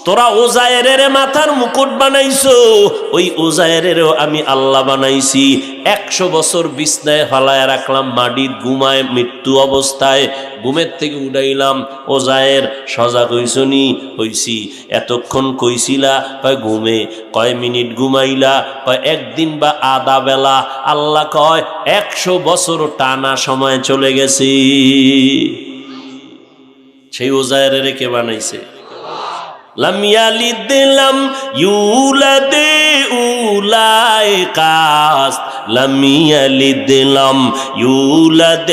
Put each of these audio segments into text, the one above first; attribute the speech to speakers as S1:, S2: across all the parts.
S1: তোরা উজায়েরের মাথার মুকুট বানাইছো, ওই উজায়েরেরও আমি আল্লাহ বানাইছি। 100 বছর বিছনায় ফালায় রাখলাম, মাটির ঘুমায় মৃত্যু অবস্থায়, ঘুমের থেকে উঠাইলাম। উজায়ের সজাগ হইছনি? হইছি। এতক্ষণ কইছিলা? কয় ঘুমে। কয় মিনিট ঘুমাইলা? কয় একদিন বা আধা বেলা। আল্লাহ কয় 100 বছর টানা সময় চলে গেছে। সেই উজায়েরের কে বানাইছে? লাম ইয়ালিদ লাম ইউলাদ উলাইকাস, লাম ইয়ালিদ লাম ইউলাদ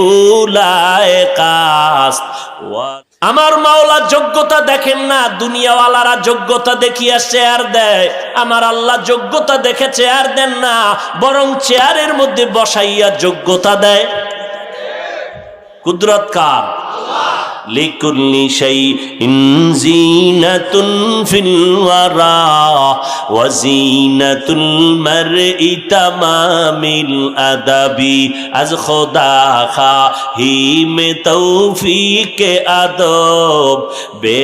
S1: উলাইকাস। আমার মাওলা যোগ্যতা দেখেন না, দুনিয়াওয়ালারা যোগ্যতা দেখিয়া চেয়ার দেয়, আমার আল্লাহ যোগ্যতা দেখে চেয়ার দেন না, বরং চেয়ারের মধ্যে বসাইয়া যোগ্যতা দেয়। কুদরত কার? লিকুল্লি শাইইন জিনাতুন ফিল ওয়ারা ওয়া জিনাতুল মারই তামামিল আদাবি। আজ খোদা খাহিমে তৌফিকে আদব, বে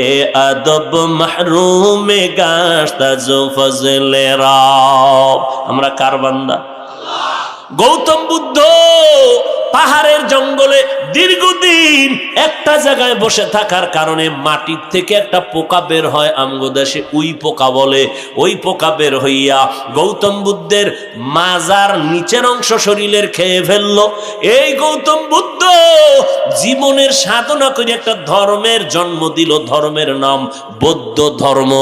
S1: আদব মাহরুমে গাশতাজ ফজলে রব। আমরা কার বান্দা? গৌতম বুদ্ধ পাহাড়ের জঙ্গলে দীর্ঘদিন একটা জায়গায় বসে থাকার কারণে মাটির থেকে একটা পোকা বের হয়, আমগো দেশে উই পোকা বলে। ওই পোকা বের হইয়া গৌতম বুদ্ধের মাজার নিচের অংশ শরীরের খেয়ে ফেললো। এই গৌতম বুদ্ধ জীবনের সাধনা করে একটা ধর্মের জন্ম দিল, ধর্মের নাম বৌদ্ধ ধর্ম।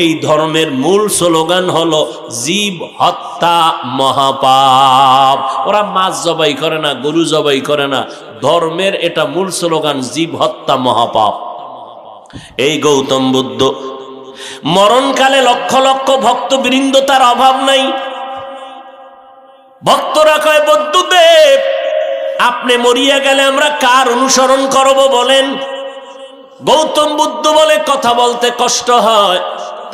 S1: এই ধর্মের মূল স্লোগান হলো জীব হত্যা মহাপাপ। ওরা মাছ জবাই করে না, গরু জবাই করে না, ধর্মের এটা মূল স্লোগান, জীব হত্যা মহাপাপ। এই গৌতম বুদ্ধ মরণকালে লক্ষ লক্ষ ভক্তবৃন্দ, তার অভাব নাই। ভক্তরা কয় বুদ্ধদেব, আপনি মরিয়া গেলে আমরা কার অনুসরণ করব বলেন? গৌতম বুদ্ধ বলে, কথা বলতে কষ্ট হয়,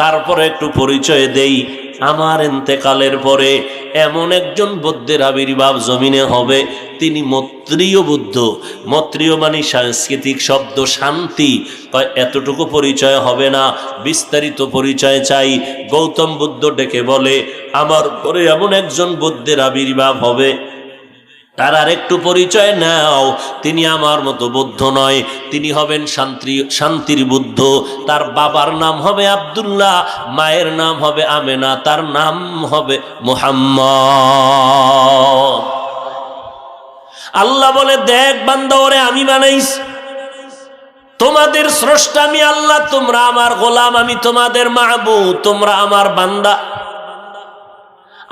S1: তারপরে একটু পরিচয় দেই। আমার ইন্তেকালের পরে এমন একজন বুদ্ধের আবির্ভাব জমিনে হবে, তিনি মৈত্রেয় বুদ্ধ। মৈত্রেয় মানে সাংস্কৃতিক শব্দ শান্তি। এতটুকু পরিচয় হবে না, বিস্তারিত পরিচয় চাই। গৌতম বুদ্ধ ডেকে বলে, আমার পরে এমন একজন বুদ্ধের আবির্ভাব হবে, তার আর একটু পরিচয় নাও। তিনি আমার মতো বুদ্ধ নয়, তিনি হবেন শান্তির বুদ্ধ। তার বাবার নাম হবে আব্দুল্লাহ, মায়ের নাম হবে আমেনা, তার নাম হবে মুহাম্মদ। আল্লাহ বলে, দেখ বান্দা, ওরে আমি বানাইছি, তোমাদের স্রষ্টা আমি আল্লাহ, তোমরা আমার গোলাম, আমি তোমাদের মাহবুব, তোমরা আমার বান্দা।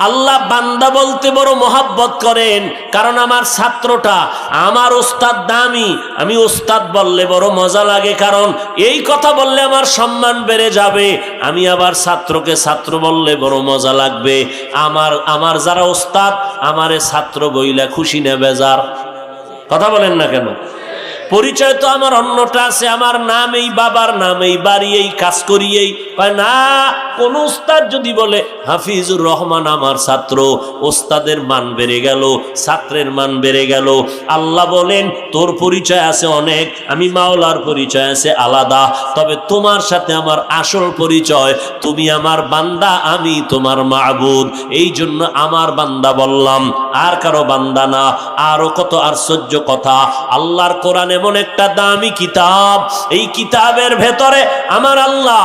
S1: আল্লাহ বান্দা বলতে বড় মহাব্বত করেন, কারণ আমার ছাত্রটা আমার ওস্তাদ দামি, আমি ওস্তাদ বললে বড় মজা লাগে, কারণ এই কথা বললে আমার সম্মান বেড়ে যাবে। আমি আবার ছাত্রকে ছাত্র বললে বড় মজা লাগবে। আমার যারা ওস্তাদ, আমারে ছাত্র বইলা খুশি নেবে যার। কথা বলেন না কেন? পরিচয় তো আমার অন্যটা আছে, আমার নাম এই, বাবার নাম এই, বাড়ি এই, কাজ করি এই। না, কোন উস্তাদ যদি বলে হাফিজুর রহমান আমার ছাত্র, ওস্তাদের মান বেড়ে গেল, ছাত্রের মান বেড়ে গেল। আল্লাহ বলেন, তোর পরিচয় আছে অনেক, আমি মাওলার পরিচয় আছে আলাদা, তবে তোমার সাথে আমার আসল পরিচয়, তুমি আমার বান্দা, আমি তোমার মাবুদ। এই জন্য আমার বান্দা বললাম, আর কারো বান্দা না। আরো কত আশ্চর্য কথা! আল্লাহর কোরআন এমন একটা দামি কিতাব, এই কিতাবের ভেতরে আমার আল্লাহ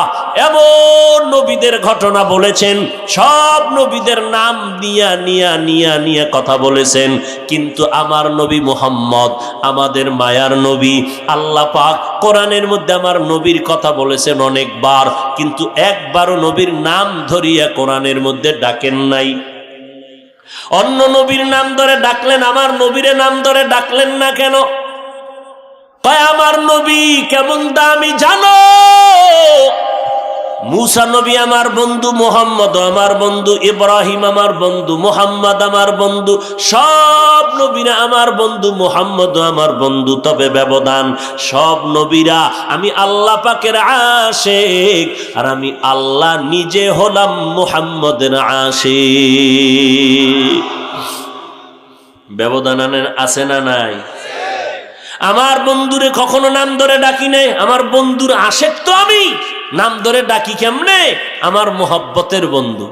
S1: এমন নবীদের ঘটনা বলেছেন, সব নবীদের নাম নিয়া কথা বলেছেন, কিন্তু আমার নবী মুহাম্মদ, আমাদের মায়ার নবী, আল্লাহ পাক কোরআনের মধ্যে আমার নবীর কথা বলেছেন অনেকবার, কিন্তু একবারও নবীর নাম ধরিয়া কোরআনের মধ্যে ডাকেন নাই। অন্য নবীর নাম ধরে ডাকলেন, আমার নবীরে নাম ধরে ডাকলেন না কেন? আমার নবী কেমন দামি জানো? মুসা নবী আমার বন্ধু, মুহাম্মদ আমার বন্ধু, ইব্রাহিম আমার বন্ধু, মুহাম্মদ আমার বন্ধু, সব নবীরা আমার বন্ধু, মুহাম্মদ আমার বন্ধু। তবে ব্যবধান, সব নবীরা আমি আল্লাহ পাকের আশিক, আর আমি আল্লাহ নিজে হলাম মুহাম্মদের আশিক। ব্যবধান আছে না নাই? আমার বন্ধুরে কখনো নাম ধরে ডাকি নাই, আমার বন্ধুর আশেক তো আমি, নাম ধরে ডাকি কেমনে? আমার মোহাব্বতের বন্ধু,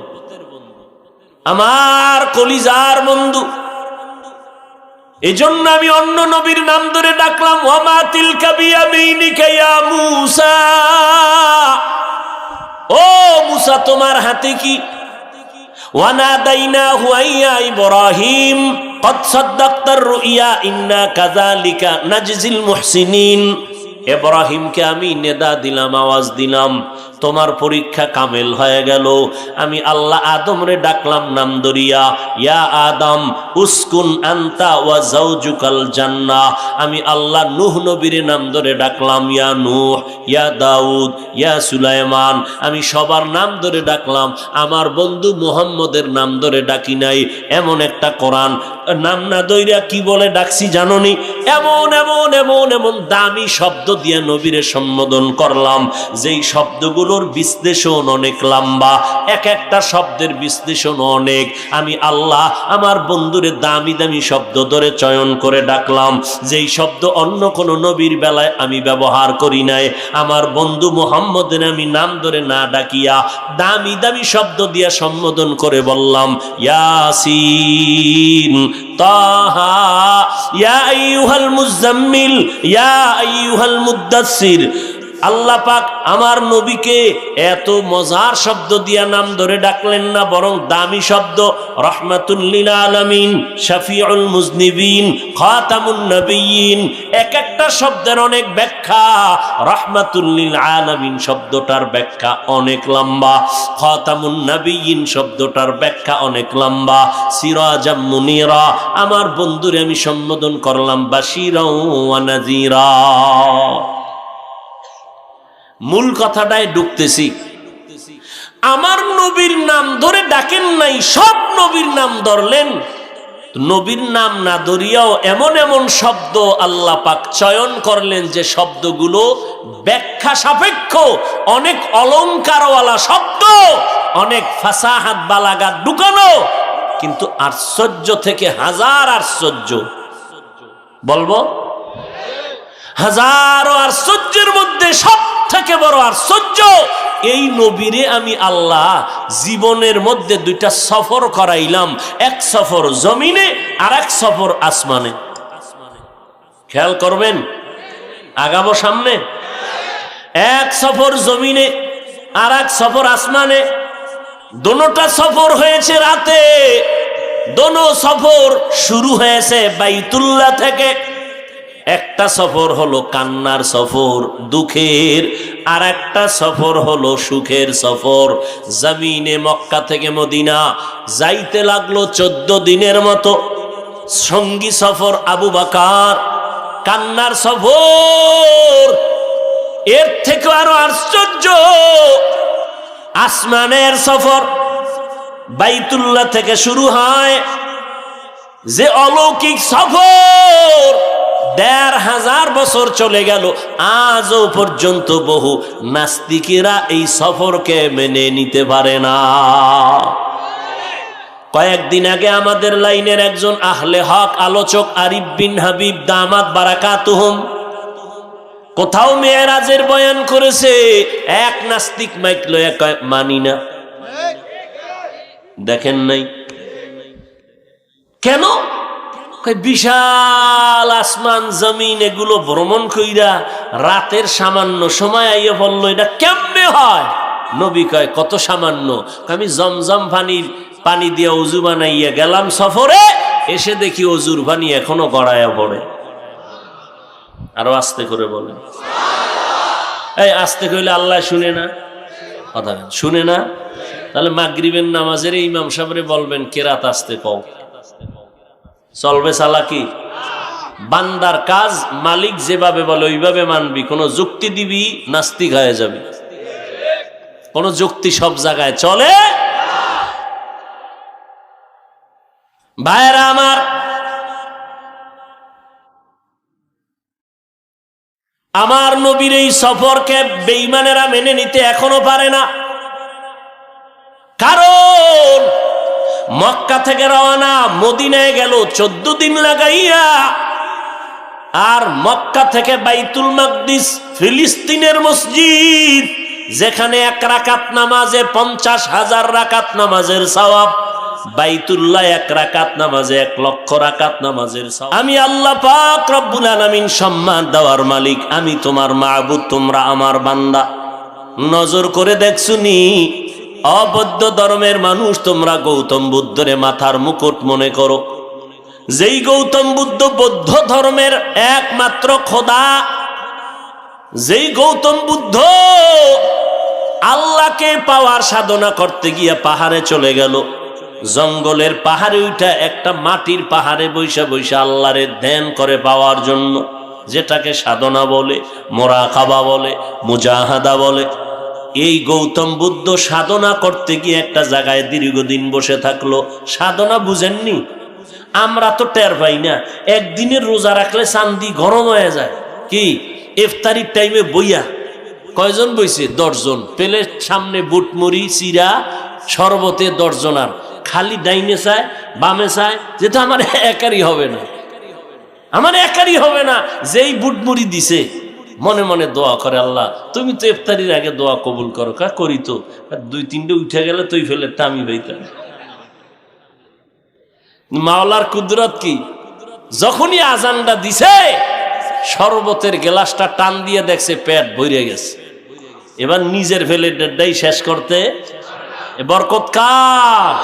S1: আমার কলিজার বন্ধু। এজন্য আমি অন্য নবীর নাম ধরে ডাকলাম, ওয়ামা তিলকা বিয়ামিনিকা ইয়া মূসা, ও মূসা তোমার হাতে কি? ওয়ানাদাইনাহু আইয়া ইব্রাহিম কদ সাদ্দাকতার রুইয়া ইন্না কাযালিকা নাজজিল মুহসিনিন। ইব্রাহিমকে আমি নেদা দিলাম, আওয়াজ দিলাম, তোমার পরীক্ষা কামেল হয়ে গেল। আমি আল্লাহ আদমরে ডাকলাম নাম ধরিয়া, ইয়া আদম উসকুন আনতা ওয়া যাওজুকাল জান্নাহ। আমি আল্লাহ নূহ নবীর নাম ধরে ডাকলাম, ইয়া নূহ, ইয়া দাউদ, ইয়া সুলাইমান। আমি সবার নাম ধরে ডাকলাম, আমার বন্ধু মুহাম্মদের নাম ধরে ডাকি নাই। এমন একটা কোরআন নাম না দইরা কি বলে ডাকছি জানোনি? এমন এমন এমন এমন দামি শব্দ দিয়ে নবীরে সম্বোধন করলাম, যেই শব্দগুলোর বিশ্লেষণ অনেক লম্বা, এক একটা শব্দের বিশ্লেষণ অনেক। আমি আল্লাহ আমার বন্ধুরে দামি দামি শব্দ ধরে চয়ন করে ডাকলাম, যেই শব্দ অন্য কোনো নবীর বেলায় আমি ব্যবহার করি নাই। আমার বন্ধু মুহাম্মদের আমি নাম ধরে না ডাকিয়া দামি দামি শব্দ দিয়ে সম্বোধন করে বললাম, ইয়াসিন, তাহা, ইয়া আইয়ুহাল মুজাম্মিল, ইয়া আইয়ুহাল মুদ্দাসসির। আল্লাহ পাক আমার নবীকে এত মজার শব্দ দিয়া নাম ধরে ডাকলেন না, বরং দামি শব্দ রাহমাতুল লিল আলামিন, শাফিউল মুজনিবিন, খাতামুন নবিয়্যিন। এক একটা শব্দের অনেক ব্যাখ্যা। রাহমাতুল লিল আলামিন শব্দটার ব্যাখ্যা অনেক লম্বা, খাতামুন নবিয়্যিন শব্দটার ব্যাখ্যা অনেক লম্বা। সিরাজাম মুনিরা, আমার বন্ধুরে আমি সম্বোধন করলাম বাশীরা ওয়া নাযীরা। মূল কথাটায় ঢুকতেছি। আমার নবীর নাম ধরে ডাকেন নাই, সব নবীর নাম ধরলেন। নবীর নাম না ধরিয়াও এমন এমন শব্দ আল্লাহ পাক চয়ন করলেন যে শব্দগুলো ব্যাখ্যা সাপেক্ষ, অনেক অলংকারওয়ালা শব্দ, অনেক ফাসাহাত বালাগাত ঢুকানো, কিন্তু আশ্চর্য থেকে হাজার আশ্চর্য। বলবো হাজারো আশ্চর্যের মধ্যে সব থেকে বড় আশ্চর্য, এই নবীরে আমি আল্লাহ জীবনের মধ্যে দুইটা সফর করাইলাম, এক সফর জমিনে আর এক সফর আসমানে। খেয়াল করবেন, আগাবো সামনে। এক সফর জমিনে আর এক সফর আসমানে। দোনোটা সফর হয়েছে রাতে, দোনো সফর শুরু হয়েছে বাইতুল্লাহ থেকে। একটা সফর হলো কান্নার সফর, দুঃখের, আর একটা সফর হলো সুখের সফর। জমিনে মক্কা থেকে মদিনা যাইতে লাগলো 14 দিনের মতো। সঙ্গী সফর আবু বকর, কান্নার সফর। এর থেকে আরো আশ্চর্য, আসমানের সফর। বাইতুল্লাহ থেকে শুরু হয় যে অলৌকিক সফর, 1500 বছর চলে গেল, আজও পর্যন্ত বহু নাস্তিকেরা এই সফরকে মেনে নিতে পারে না। কয়েকদিন আগে আমাদের লাইনের একজন আহলে হক আলোচক আরিফ বিন হাবিব দামাত বারাকাতুহুম কোথাও মেরাজের বয়ান করেছে। এক নাস্তিক মাইক লয়া কয় মানি না। দেখেন নাই কেন? বিশাল আসমান জমিন এগুলো ভ্রমণ কইরা রাতের সামান্য সময় আইয়া বলল, এটা কেমনে হয়? নবী কয় কত সামান্য। আমি জমজম পানি দিয়ে অজু বানাইয়া গেলাম সফরে, এসে দেখি অজুর পানি এখনো গড়াইয়া পড়ে। আরো আস্তে করে বলে, এই আস্তে কইলে আল্লাহ শুনে না? কথা শুনে না? তাহলে মাগরিবের নামাজের ইমাম সাহেবরে বলবেন কেরাত আস্তে কও। চলবে চালাকি? বান্দার কাজ মালিক যেভাবে বলে ওইভাবে মানবি। কোন যুক্তি দিবি নাস্তিক হয়ে যাবি। কোন যুক্তি সব জায়গায় চলে? ভাইরা আমার, আমার নবীর এই সফরকে বেঈমানেরা মেনে নিতে এখনো পারে না। কারণ মক্কা থেকে রওনা, মদিনায় গেল 14 দিন লাগাইয়া। আর মক্কা থেকে বাইতুল মাকদিস ফিলিস্তিনের মসজিদ, যেখানে 1 রাকাত নামাজে 50,000 রাকাত নামাজের সওয়াব, বাইতুল্লাহ 1 রাকাত নামাজে 1 লক্ষ রাকাত নামাজের সওয়াব। আমি আল্লাহ পাক রব্বুল আলামিন সম্মান দেওয়ার মালিক, আমি তোমার মাবুদ, তোমরা আমার বান্দা। নজর করে দেখছুনি অবৌদ্ধ ধর্মের মানুষ তোমরা গৌতম বুদ্ধরে মাথার মুকুট মনে করো, যেই গৌতম বুদ্ধ বৌদ্ধ ধর্মের একমাত্র খোদা, যেই গৌতম বুদ্ধ আল্লাহকে পাওয়ার সাধনা করতে গিয়ে পাহাড়ে চলে গেল, জঙ্গলের পাহাড়ে উঠা একটা মাটির পাহাড়ে বৈশা বৈশা আল্লাহরে ধ্যান করে পাওয়ার জন্য, যেটাকে সাধনা বলে, মোরাকাবা বলে, মুজাহাদা বলে। এই গৌতম বুদ্ধ সাধনা করতে গিয়ে একটা জায়গায় দীর্ঘদিন বসে থাকলো। সাধনা বুঝেননি? আমরা তো টের পাই না। একদিনের রোজা রাখলে চান্দি গরম হয়ে যায়। কি ইফতারির টাইমে বইয়া কয়জন বইছে? 10 জন। প্লেট সামনে বুটমুড়ি চিরা শরবতে 10 জনার, খালি ডাইনে চায় বামে চায়, যেটা আমার একারই হবে না, আমার একারই হবে না। যেই বুটমুড়ি দিছে মনে মনে দোয়া করে, আল্লাহ তুমি তো ইফতারির আগে দোয়া কবুল করো। করি তো, 2-3টে উঠে গেলে তুই ফেলে আমি ভাইতাম। মাওলার কুদরত কি, যখনই আজানটা দিছে শরবতের গ্লাসটা টান দিয়ে দেখছে পেট ভরে গেছে। এবার নিজের ফেলেটাই শেষ করতে বরকত কার?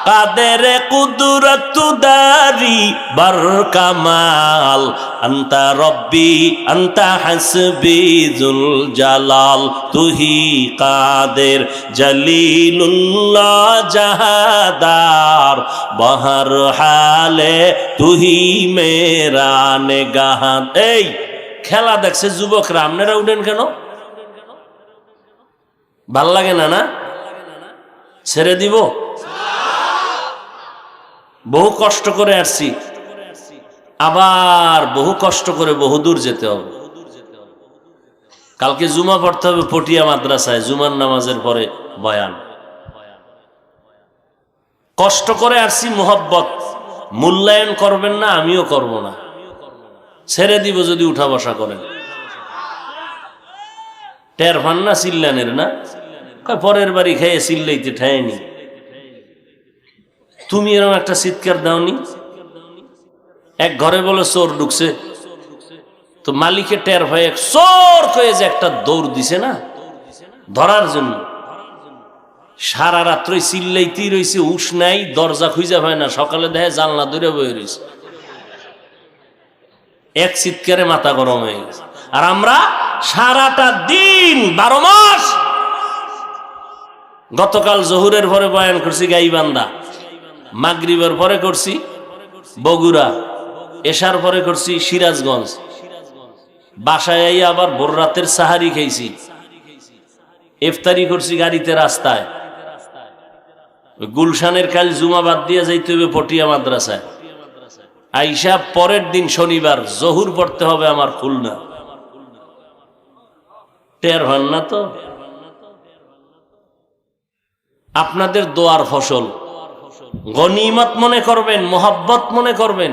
S1: কাদের কুদরত দারি বার কামাল, আন্তা রব্বি আন্তা হাসবি জুল জালাল, তুহি কাদের জলিলুল্লাহ জাহাদার, বহর হালে তুহি মেরা নেগাহান। এই খেলা দেখছে যুবকরা, আপনারা উঠেন কেন? ভাল লাগে না? না ছেড়ে দিব? বহু কষ্ট করে আসছি, আবার বহু কষ্ট করে বহুদূর যেতে হবে। কালকে জুমা পড়তে হবে পটিয়া মাদ্রাসায়, জুমার নামাজের পরে বয়ান। কষ্ট করে আসছি, মোহব্বত মূল্যায়ন করবেন না, আমিও করব না, ছেড়ে দিব যদি উঠা বসা করেন। টের পান না চিল্লানের? না পরের বাড়ি খেয়ে চিল্লাইতে ঠায়নি। তুমি এরকম একটা চিৎকার দাওনি? এক ঘরে বলে চোর ঢুকছে, তো মালিকের টের ভয়ে চোর কয়ে যে একটা দৌড় দিছে না ধরার জন্য, সারা রাত্রে চিল্লাইতেই রয়েছে, উস নাই, দরজা খুঁজে পায় না। সকালে দেখে জানলা ধরে বয়ে রয়েছে, এক চিৎকারে মাথা গরম হয়ে গেছে। আর আমরা সারাটা দিন 12 মাস, গতকাল জহুরের পরে বয়ান করছি গাইবান্ধা, মাগরিবের পরে করছি বগুড়া, এশার পরে করছি সিরাজগঞ্জ, বাসায় আবার ভোর রাতের সাহারি খেয়েছি, ইফতারি করছি গাড়িতে রাস্তায়। গুলশানের কাল জুমা বাদ দিয়ে যাইতে হবে পটিয়া মাদ্রাসায়, আইসা পরের দিন শনিবার জহুর পড়তে হবে আমার খুলনা। টের হন না তো? আপনাদের দোয়ার ফসল গনিমত মনে করবেন, মোহাব্বত মনে করবেন।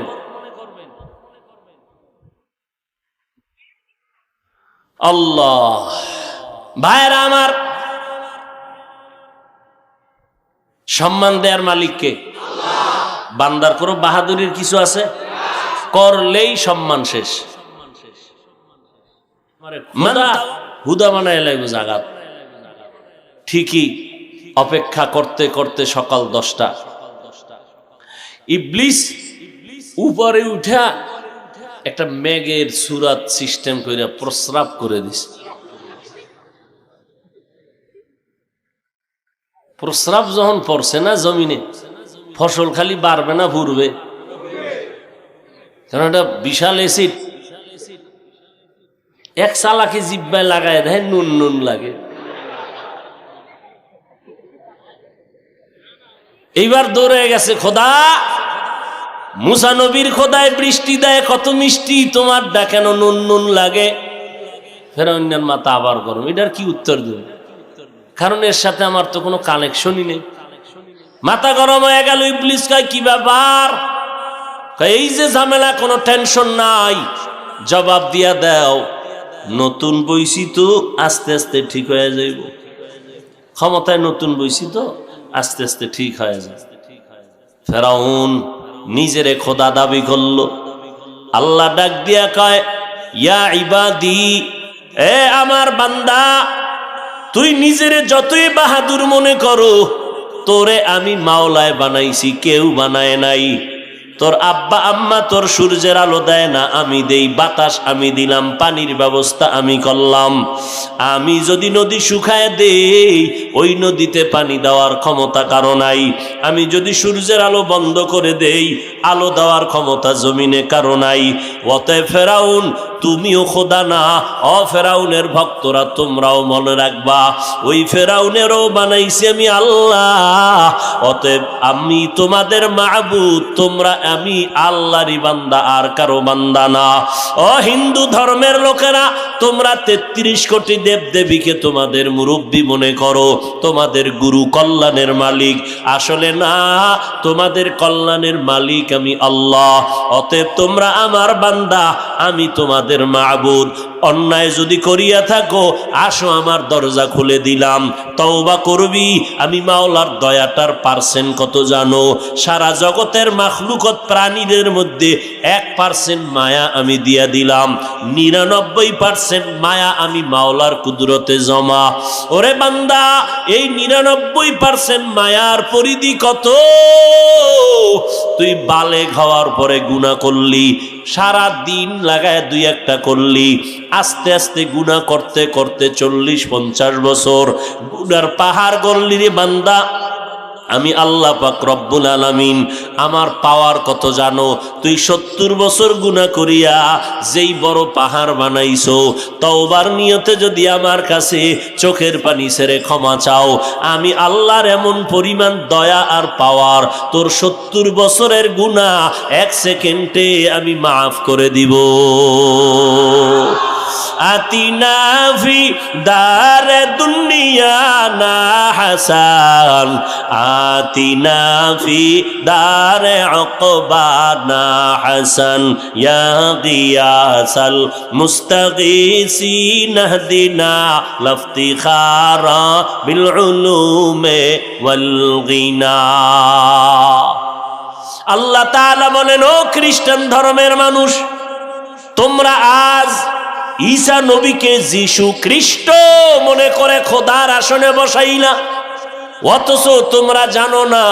S1: আল্লাহ ভাইরা আমার, সম্মান দেয়ার মালিককে। বান্দার কোনো বাহাদুরির কিছু আছে? করলেই সম্মান শেষ। হুদা বানায় লাগবে জাগাত। ঠিকই অপেক্ষা করতে করতে সকাল 10টা, ইবলিস উপরে উঠা একটা মেঘের সুরাত সিস্টেম করে প্রস্রাব করে দিছে। প্রস্রাব যখন পড়ছে না জমিনে, ফসল খালি বাড়বে না ভুরবে? কারণ এটা বিশাল এসিড। এক চালাকি জিব্বায় লাগায় দেয়, নুন নুন লাগে। এইবার দৌড়ে গেছে, খোদা মুসা নবীর খোদায় বৃষ্টি দেয় কত মিষ্টি, তোমার ডা কেন নুন নুন লাগে? ফেরাউনের মাথা আবার গরম। এটার কি উত্তর দেব? কারণ এর সাথে আমার তো কোনো কানেকশনই নেই। মাথা গরম হয়ে গেল। ইবলিস কয় কি ব্যাপার? এই যে ঝামেলা, কোনো টেনশন নাই, জবাব দিয়া দাও, নতুন বইছি তো আস্তে আস্তে ঠিক হয়ে যাইব। ক্ষমতায় নতুন বইছি তো আস্তে আস্তে ঠিক হয়ে যায়। ফেরাউন নিজেরে খোদা দাবি করলো। আল্লাহ ডাক দিয়া কয়, ইয়া ইবাদি, এ আমার বান্দা, তুই নিজেরে যতই বাহাদুর মনে করো, তোরে আমি মাওলায় বানাইছি, কেউ বানায় নাই। তোর আব্বা আম্মা তোর সূর্যের আলো দেয় না, আমি দেই। বাতাস আমি দিলাম, পানির ব্যবস্থা আমি করলাম। আমি যদি নদী শুকায় দেই, ওই নদীতে পানি দেওয়ার ক্ষমতা কারো নাই। আমি যদি সূর্যের আলো বন্ধ করে দেই, আলো দেওয়ার ক্ষমতা জমিনে কারো নাই। অতএব ফেরাউন, তুমিও খোদা না। ফেরাউনের ভক্তরা তোমরাও মনে রাখবা, ওই ফেরাউনেরও বানাইছি আমি আল্লাহ। অতএব আমি তোমাদের মাবুদ, তোমরা আমি আল্লাহরই বান্দা, আর কারো বান্দা না। হিন্দু ধর্মের লোকেরা, তোমরা 33 কোটি দেবদেবীকে তোমাদের মুরব্বী মনে করো, তোমাদের গুরু, কল্যাণের মালিক। আসলে না, তোমাদের কল্যাণের মালিক আমি আল্লাহ। অতএব তোমরা আমার বান্দা, আমি তোমাদের মাবুদ। অন্যায় যদি করিয়া থাকো, আসো আমার দরজা খুলে দিলাম, তওবা করবি। আমি মাওলার দয়াটার পার্সেন্ট কত জানো? সারা জগতের মাখলুকত প্রাণীদের মধ্যে 1% মায়া আমি দিয়া দিলাম, 99% মায়া আমি মাওলার কুদরতে জমা। ওরে বান্দা, এই 99% মায়ার পরিধি কত? তুই বালেগ হওয়ার পরে গুনাহ করলি, সারা দিন লাগায় 2-1টা করলি, আস্তে আস্তে গুনাহ করতে করতে 40-50 বছর গুনার পাহাড় গড়লি রে বান্দা। আমি আল্লাহ পাক রব্বুল আলামিন আমার পাওয়ার কত জানো? তুই 70 বছর গুনাহ করিয়া যেই বড় পাহাড় বানাইছো, তওবার নিয়তে যদি আমার কাছে চোখের পানি ছেড়ে ক্ষমা চাও, আমি আল্লাহর এমন পরিমাণ দয়া আর পাওয়ার, তোর 70 বছরের গুনাহ 1 সেকেন্ডে আমি মাফ করে দিব। আতিনা ফি দারে দুনিয়া না হাসান, আতিনা ফি দারে উকবা না হাসান, ইয়া গিয়াসাল মুস্তাগীসিন ইহদিনা লাফতিখারা বিল উলুমে ওয়াল গিনা। আল্লাহ তাআলা বলেন, ও খ্রিস্টান ধর্মের মানুষ, তোমরা আজ ঈসা নবীকে যিশু খ্রিস্ট মনে করে খোদার আসনে বসাইলা, অথচ তোমরা জানো না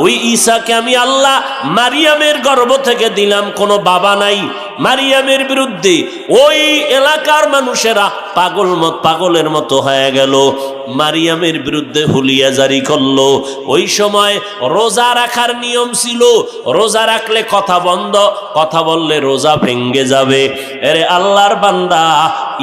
S1: ওই ঈসাকে আমি আল্লাহ মারিয়ামের গর্ভ থেকে দিলাম, কোনো বাবা নাই। মারিয়ামের বিরুদ্ধে ওই এলাকার মানুষেরা পাগলের মতো হয়ে গেল, মারিয়ামের বিরুদ্ধে হুলিয়া জারি করলো। ওই সময় রোজা রাখার নিয়ম ছিল, রোজা রাখলে কথা বন্ধ, কথা বললে রোজা ভেঙ্গে যাবে। আরে আল্লাহর বান্দা,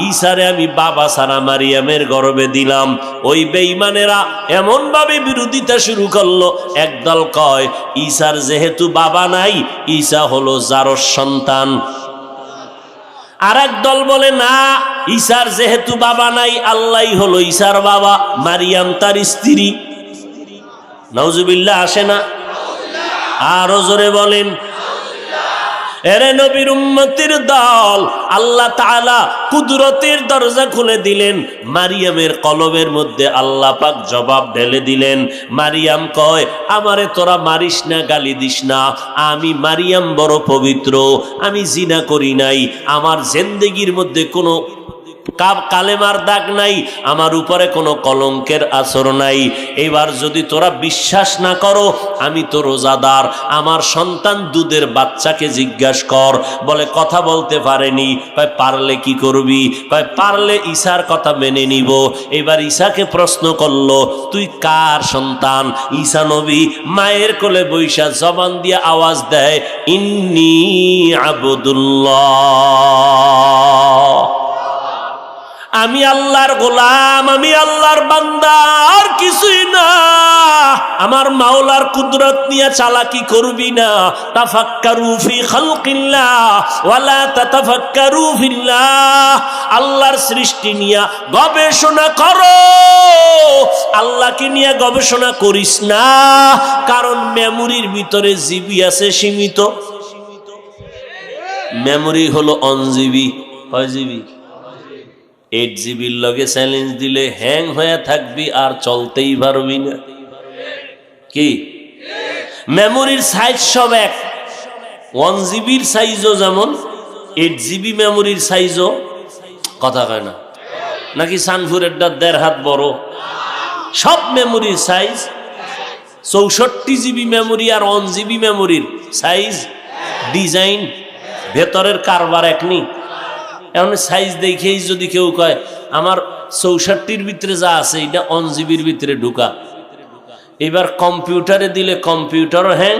S1: ঈসারে আমি বাবা সারা মারিয়ামের গর্ভে দিলাম। ওই বেঈমানেরা এমন ভাবে বিরোধিতা শুরু করলো, একদল কয় ঈসার যেহেতু বাবা নাই, ঈসা হলো জারস সন্তান। আর এক দল বলে না, ঈসার যেহেতু বাবা নাই, আল্লাহই হলো ঈসার বাবা, মারিয়াম তার স্ত্রী। নাউজুবিল্লাহ আসে না? আরো জোরে বলেন। এরে নবীর উম্মতের দল, আল্লাহ তাআলা কুদরতের দরজা খুলে দিলেন। মারিয়ামের কলবের মধ্যে আল্লাহ পাক জবাব ঢেলে দিলেন। মারিয়াম কয়, আমারে তোরা মারিস না, গালি দিস না, আমি মারিয়াম বড় পবিত্র, আমি জিনা করি নাই, আমার জিন্দেগির মধ্যে কোনো কালেমার দাগ নাই, আমার উপরে কোনো কলঙ্কের আসর নাই। এবার যদি তোরা বিশ্বাস না করো, আমি তো রোজাদার, আমার সন্তান দুধের বাচ্চাকে জিজ্ঞাসা কর। বলে কথা বলতে পারেনি, কয় পারলে কি করবি? কয় পারলে ঈসার কথা মেনে নিব। এবার ঈসাকে প্রশ্ন করলো, তুই কার সন্তান? ঈসা নবী মায়ের কোলে বৈশা জবান দিয়ে আওয়াজ দেয়, ইন্নী আবদুল্লাহ, আমি আল্লাহর গোলাম, আমি আল্লাহর বান্দা, আর কিছুই না। আমার মাওলার কুদরত নিয়ে চালাকি করবি না। তাফাক্কারু ফি খালকিল্লাহ ওয়ালা তাতাফাক্কারু ফিল্লাহ, আল্লাহর সৃষ্টি নিয়ে গবেষণা করো, আল্লাহকে নিয়ে গবেষণা করিস না। কারণ মেমোরির ভিতরে জিবি আছে সীমিত। মেমোরি হলো 1 জিবি। কয় জিবি? 8 জিবির লগে চ্যালেঞ্জ দিলে হ্যাং হয়ে থাকবি আর চলতেই পারবি না। কি মেমোরির সাইজ সব এক। 1 জিবির সাইজও যেমন, 8 জিবি মেমোরির সাইজও কথা কয় না। নাকি সানফুরেরটা 1.5 হাত বড়? সব মেমোরির সাইজ 64 জিবি মেমোরি আর 1 জিবি মেমোরির সাইজ, ডিজাইন, ভেতরের কারবার একনি। এখন সাইজ দেখেই যদি কেউ কয় আমার 64-র ভিতরে যা আছে এটা 1 জিবির ভিতরে ঢুকা, এবার কম্পিউটারে দিলে কম্পিউটারও হ্যাং,